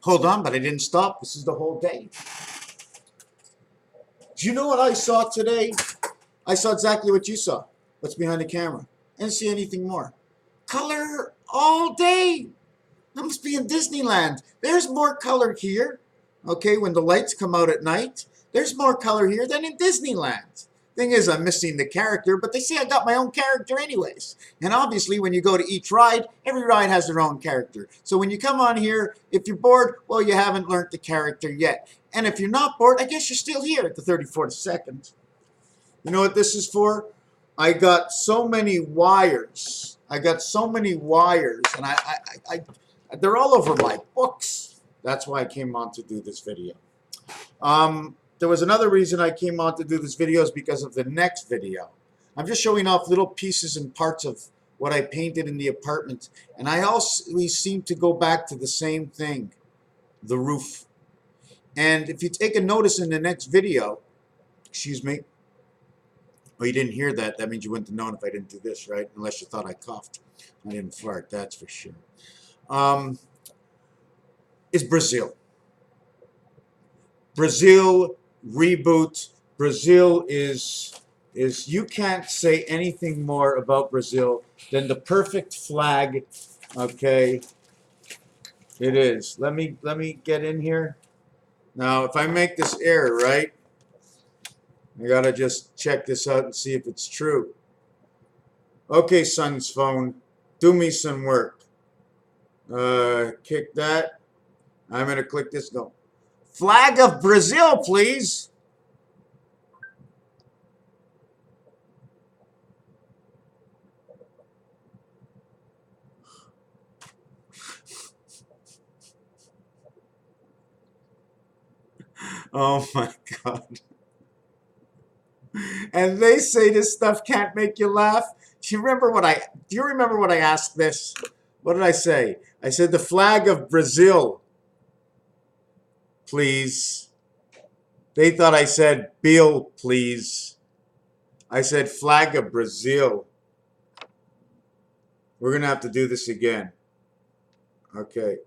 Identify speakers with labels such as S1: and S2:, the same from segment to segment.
S1: Hold on, but I didn't stop. This is the whole day. Do you know what I saw today? I saw exactly what you saw. What's behind the camera? I didn't see anything more. Color all day. I must be in Disneyland. There's more color here. Okay, when the lights come out at night, there's more color here than in Disneyland. Thing is, I'm missing the character, but they say I got my own character anyways. And obviously, when you go to each ride, every ride has their own character. So when you come on here, if you're bored, well, you haven't learned the character yet. And if you're not bored, I guess you're still here at the 34th second. You know what this is for? I got so many wires. And they're all over my books. That's why I came on to do this video. There was another reason I came on to do this video is because of the next video. I'm just showing off little pieces and parts of what I painted in the apartment. And I always seem to go back to the same thing, the roof. And if you take a notice in the next video, excuse me, oh, you didn't hear that. That means you wouldn't have known if I didn't do this, right? Unless you thought I coughed. I didn't fart, that's for sure. Is Brazil. Brazil reboot. Brazil is you can't say anything more about Brazil than the perfect flag. Okay, it is. Let me get in here. Now, if I make this error, right, I gotta just check this out and see if it's true. Okay, son's phone, do me some work. Kick that. I'm gonna click this. No. Flag of Brazil, please. Oh my God. And they say this stuff can't make you laugh. Do you remember what I asked this? What did I say? I said the flag of Brazil, please. They thought I said Bill, please. I said flag of Brazil. We're going to have to do this again. Okay.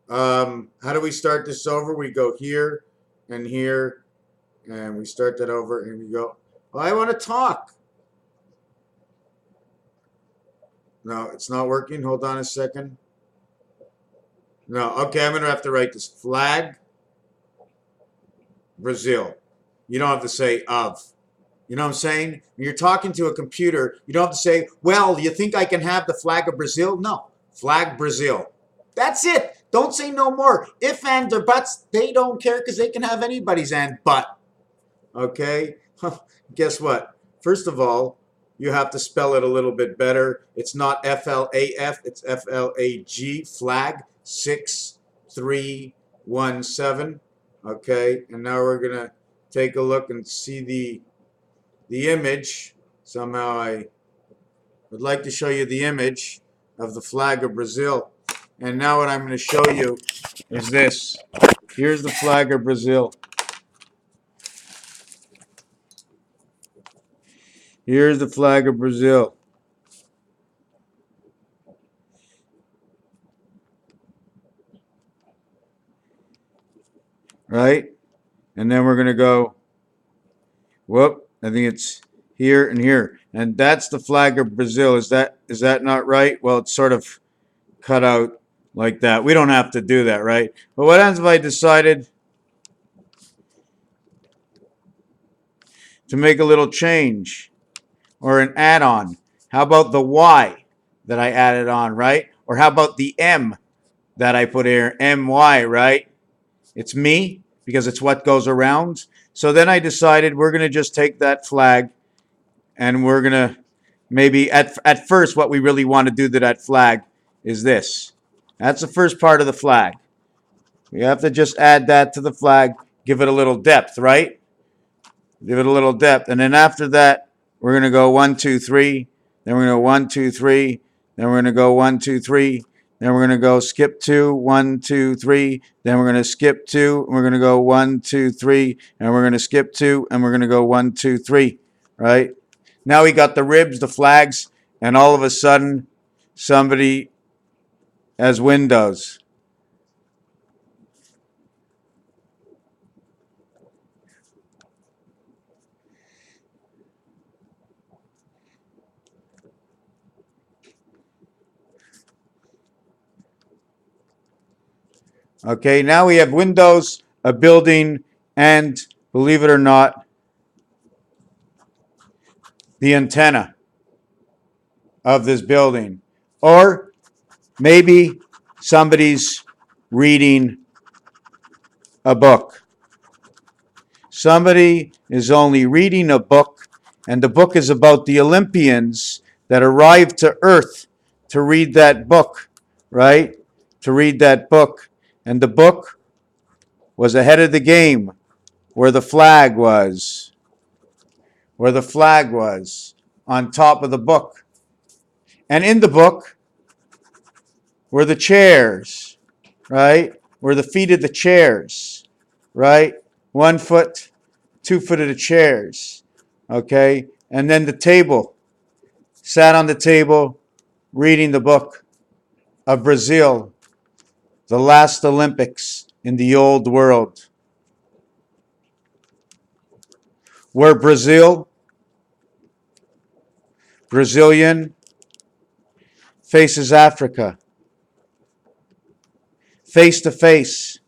S1: How do we start this over? We go here and here, and we start that over, and we go, well, I want to talk. No, it's not working. Hold on a second. No, okay, I'm going to have to write this. Flag, Brazil. You don't have to say of. You know what I'm saying? When you're talking to a computer, you don't have to say, well, you think I can have the flag of Brazil? No, flag Brazil. That's it. Don't say no more. If and or buts, they don't care because they can have anybody's and but. Okay? Guess what? First of all, you have to spell it a little bit better. It's not F-L-A-F, it's F-L-A-G, flag 6317. Okay? And now we're going to take a look and see the image. Somehow I would like to show you the image of the flag of Brazil. And now what I'm going to show you is this. Here's the flag of Brazil. Here's the flag of Brazil. Right? And then we're going to go, whoop, I think it's here and here. And that's the flag of Brazil. Is that not right? Well, it's sort of cut out like that. We don't have to do that, right? But what happens if I decided to make a little change or an add-on? How about the Y that I added on, right? Or how about the M that I put here, MY, right? It's me because it's what goes around. So then I decided we're going to just take that flag and we're going to maybe at first what we really want to do to that flag is this. That's the first part of the flag. We have to just add that to the flag, give it a little depth, right? Give it a little depth. And then after that, we're going to go 1, 2, 3. Then we're going to go 1, 2, 3. Then we're going to go 1, 2, 3. Then we're going to go skip 2, 1, 2, 3. Then we're going to skip 2. And we're going to go 1, 2, 3. And we're going to skip 2. And we're going to go 1, 2, 3. Right? Now we got the ribs, the flags, and all of a sudden somebody has windows. Okay, now we have windows, a building, and believe it or not, the antenna of this building. Or maybe somebody's reading a book. Somebody is only reading a book, and the book is about the Olympians that arrived to Earth to read that book, right? To read that book. And the book was ahead of the game where the flag was, on top of the book. And in the book were the chairs, right? Were the feet of the chairs, right? 1 foot, 2 foot of the chairs, okay? And then the table, sat on the table reading the book of Brazil, the last Olympics in the old world, where Brazilian faces Africa, face to face,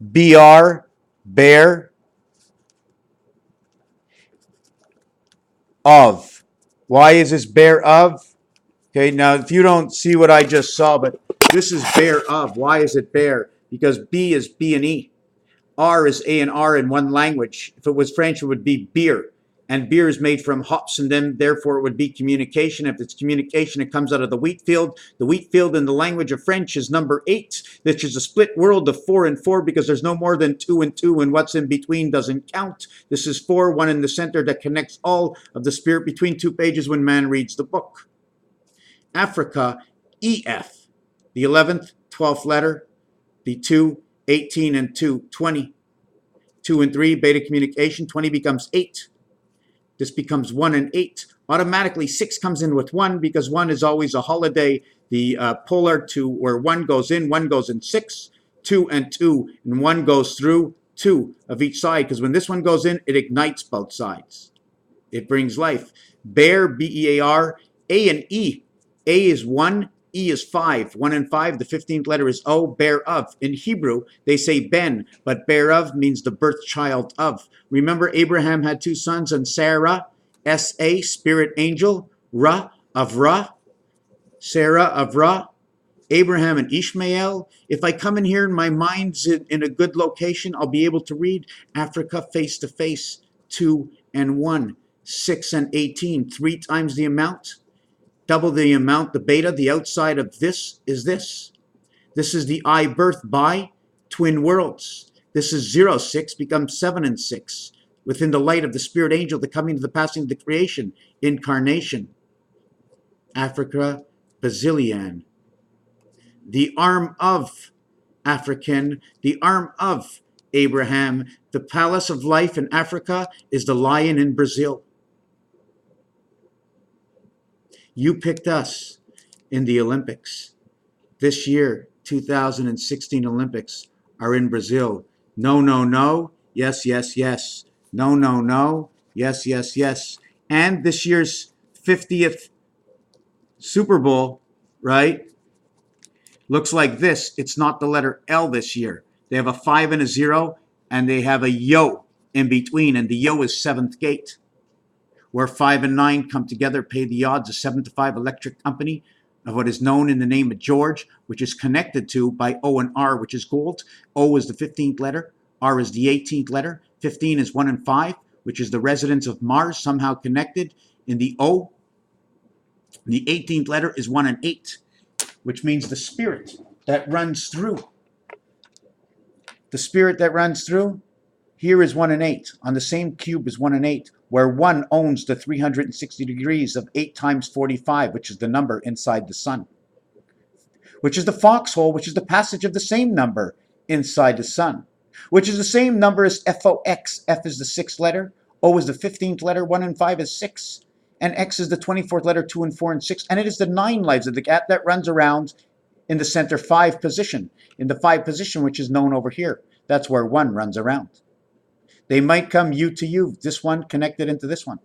S1: BR, bear, of. Why is this bear of? Okay, now if you don't see what I just saw, but this is bear of. Why is it bear? Because B is B and E. R is A and R in one language. If it was French, it would be beer. And beer is made from hops, and then therefore it would be communication. If it's communication, it comes out of the wheat field. The wheat field in the language of French is number 8, which is a split world of 4 and 4 because there's no more than 2 and 2, and what's in between doesn't count. This is 4, 1 in the center that connects all of the spirit between 2 pages when man reads the book. Africa, EF, the 11th, 12th letter, the 2, 18 and 2, 20. 2 and 3, beta communication, 20 becomes 8. This becomes 1 and 8. Automatically 6 comes in with 1 because 1 is always a holiday. The polar to where 1 goes in 6. 2 and 2, and 1 goes through 2 of each side because when this one goes in, it ignites both sides. It brings life. Bear, B-E-A-R, A and E. A is 1, E is 5. 1 and 5, the 15th letter is O, bear of. In Hebrew, they say Ben, but bear of means the birth child of. Remember, Abraham had 2 sons, and Sarah, S-A, spirit angel, Ra, of Ra, Sarah of Ra, Abraham and Ishmael. If I come in here and my mind's in a good location, I'll be able to read Africa face to face, 2 and 1, 6 and 18, 3 times the amount. Double the amount, the beta, the outside of this is this. This is the I birth by twin worlds. This is 0, 6 becomes 7 and 6. Within the light of the spirit angel, the coming to the passing of the creation, incarnation. Africa, Basilian. The arm of African, the arm of Abraham. The palace of life in Africa is the lion in Brazil. You picked us in the Olympics. This year, 2016 Olympics are in Brazil. No, no, no. Yes, yes, yes. No, no, no. Yes, yes, yes. And this year's 50th Super Bowl, right, looks like this. It's not the letter L this year. They have a 5 and a 0, and they have a yo in between, and the yo is 7th gate, where 5 and 9 come together, pay the odds, a 7 to 5 electric company of what is known in the name of George, which is connected to by O and R, which is gold. O is the 15th letter, R is the 18th letter, 15 is 1 and 5, which is the residence of Mars, somehow connected in the O. The 18th letter is 1 and 8, which means the spirit that runs through. The spirit that runs through, here is 1 and 8. On the same cube is 1 and 8, where 1 owns the 360 degrees of 8 times 45, which is the number inside the sun, which is the foxhole, which is the passage of the same number inside the sun, which is the same number as FOX. F is the 6th letter, O is the 15th letter, 1 and 5 is 6, and X is the 24th letter, 2 and 4 and 6, and it is the 9 lives of the cat that runs around in the center 5 position, in the 5 position, which is known over here. That's where 1 runs around. They might come U to U, this one connected into this one,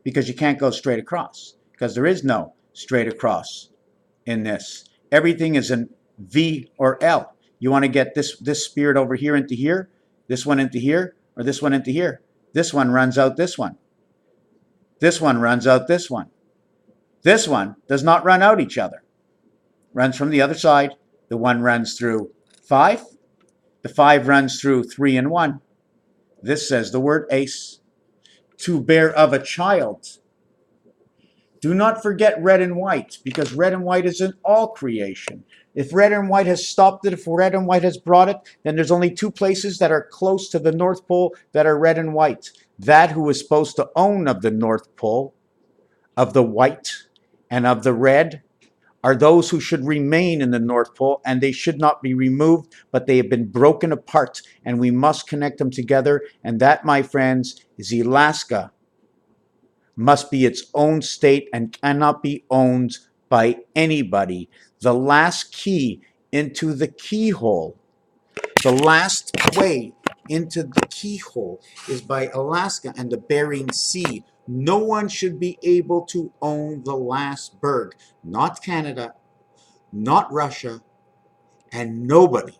S1: because you can't go straight across, because there is no straight across in this. Everything is an V or L. You want to get this spirit over here into here, this one into here, or this one into here. This one runs out this one. This one runs out this one. This one does not run out each other. Runs from the other side. The 1 runs through 5. The 5 runs through 3 and 1. This says the word ace. To bear of a child. Do not forget red and white, because red and white is in all creation. If red and white has stopped it, if red and white has brought it, then there's only 2 places that are close to the North Pole that are red and white. That who is supposed to own of the North Pole, of the white, and of the red, are those who should remain in the North Pole, and they should not be removed, but they have been broken apart, and we must connect them together. And that, my friends, is Alaska. Must be its own state and cannot be owned by anybody. The last key into the keyhole, the last way into the keyhole is by Alaska and the Bering Sea. No one should be able to own the last berg. Not Canada, not Russia, and nobody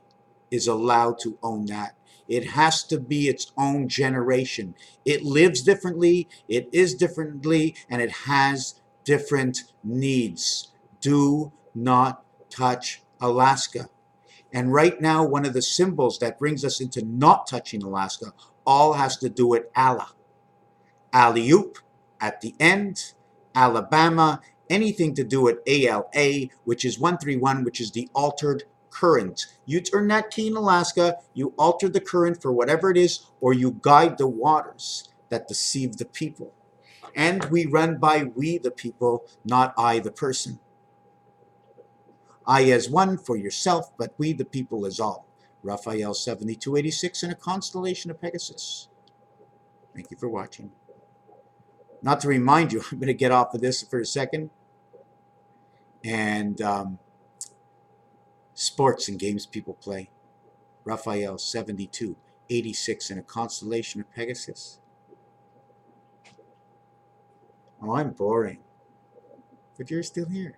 S1: is allowed to own that. It has to be its own generation. It lives differently, it is differently, and it has different needs. Do not touch Alaska. And right now, one of the symbols that brings us into not touching Alaska all has to do with Allah. Alley-oop at the end, Alabama, anything to do with ALA, which is 131, which is the altered current. You turn that key in Alaska, you alter the current for whatever it is, or you guide the waters that deceive the people. And we run by we the people, not I the person. I as one for yourself, but we the people as all. Raphael 7286 in a constellation of Pegasus. Thank you for watching. Not to remind you, I'm going to get off of this for a second. And sports and games people play. Raphael 7286 in a constellation of Pegasus. Oh, I'm boring. But you're still here.